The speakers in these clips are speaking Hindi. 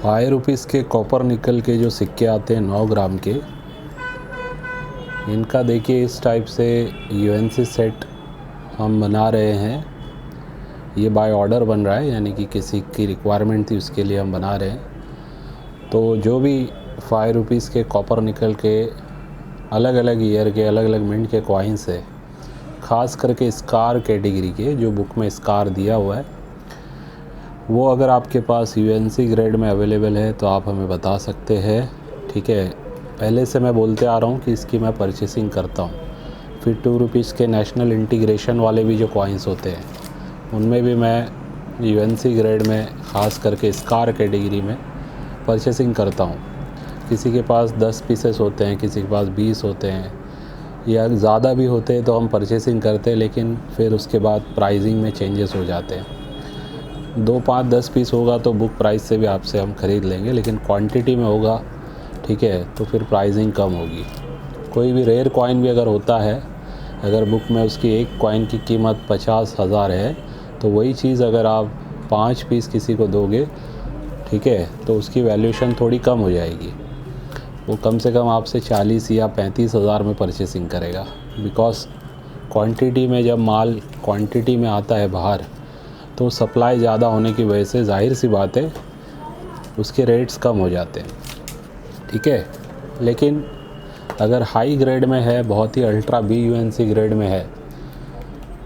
₹5 के कॉपर निकल के जो सिक्के आते हैं 9 ग्राम के, इनका देखिए इस टाइप से यूएनसी सेट हम बना रहे हैं। ये बाय ऑर्डर बन रहा है, यानी कि किसी की रिक्वायरमेंट थी उसके लिए हम बना रहे हैं। तो जो भी ₹5 के कॉपर निकल के अलग अलग ईयर के अलग अलग मिंट के कॉइन्स है, ख़ास करके स्कार कैटेगरी के, जो बुक में स्कार दिया हुआ है, वो अगर आपके पास यूएनसी ग्रेड में अवेलेबल है तो आप हमें बता सकते हैं। ठीक है, पहले से मैं बोलते आ रहा हूँ कि इसकी मैं परचेसिंग करता हूँ। फिर ₹2 के नेशनल इंटीग्रेशन वाले भी जो कॉइन्स होते हैं उनमें भी मैं यूएनसी ग्रेड में ख़ास करके स्कार कैटेगरी में परचेसिंग करता हूँ। किसी के पास 10 पीसेस होते हैं, किसी के पास 20 होते हैं, या ज़्यादा भी होते हैं तो हम परचेसिंग करते हैं, लेकिन फिर उसके बाद प्राइसिंग में चेंजेस हो जाते हैं। 2, 5, 10 पीस होगा तो बुक प्राइस से भी आपसे हम ख़रीद लेंगे, लेकिन क्वांटिटी में होगा, ठीक है, तो फिर प्राइसिंग कम होगी। कोई भी रेयर कॉइन भी अगर होता है, अगर बुक में उसकी एक कॉइन की कीमत 50,000 है, तो वही चीज़ अगर आप 5 पीस किसी को दोगे, ठीक है, तो उसकी वैल्यूएशन थोड़ी कम हो जाएगी। वो कम से कम आपसे 40 या 35,000 में परचेसिंग करेगा। बिकॉज़ क्वांटिटी में, जब माल क्वांटिटी में आता है बाहर, तो सप्लाई ज़्यादा होने की वजह से जाहिर सी बात है उसके रेट्स कम हो जाते हैं। ठीक है, लेकिन अगर हाई ग्रेड में है, बहुत ही अल्ट्रा BUNC ग्रेड में है,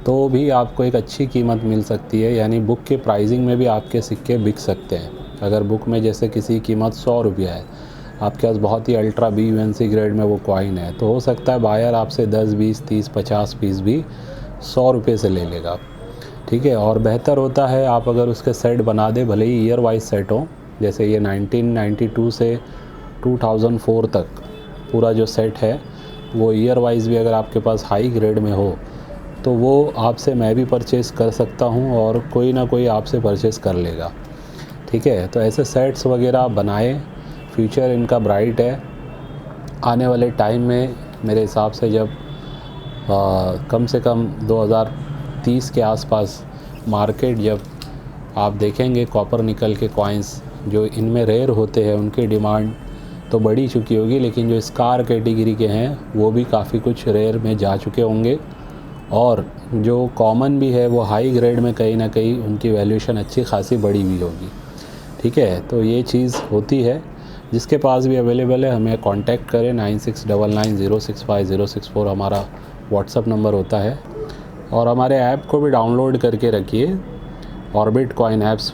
तो भी आपको एक अच्छी कीमत मिल सकती है, यानी बुक के प्राइसिंग में भी आपके सिक्के बिक सकते हैं। अगर बुक में जैसे किसी की कीमत ₹100 है, आपके पास बहुत ही अल्ट्रा BUNC ग्रेड में वो कॉइन है, तो हो सकता है बायर आपसे 10, 20, 30, 50 पीस भी ₹100 से ले लेगा। ठीक है, और बेहतर होता है आप अगर उसके सेट बना दे, भले ही ईयर वाइज सेट हो, जैसे ये 1992 से 2004 तक पूरा जो सेट है वो ईयर वाइज भी अगर आपके पास हाई ग्रेड में हो, तो वो आपसे मैं भी परचेज़ कर सकता हूँ और कोई ना कोई आपसे परचेज़ कर लेगा। ठीक है, तो ऐसे सेट्स वगैरह बनाए, फ्यूचर इनका ब्राइट है। आने वाले टाइम में मेरे हिसाब से जब कम से कम 2030 के आसपास मार्केट, जब आप देखेंगे कॉपर निकल के कॉइन्स जो इनमें रेयर होते हैं, उनकी डिमांड तो बढ़ी चुकी होगी, लेकिन जो स्कार कैटेगरी के हैं वो भी काफ़ी कुछ रेयर में जा चुके होंगे, और जो कॉमन भी है वो हाई ग्रेड में कहीं ना कहीं उनकी वैल्यूएशन अच्छी खासी बढ़ी हुई होगी। ठीक है, तो ये चीज़ होती है। जिसके पास भी अवेलेबल है हमें कांटेक्ट करें। 9699065064 हमारा व्हाट्सअप नंबर होता है, और हमारे ऐप को भी डाउनलोड करके रखिए, ऑर्बिट कॉइन ऐप्स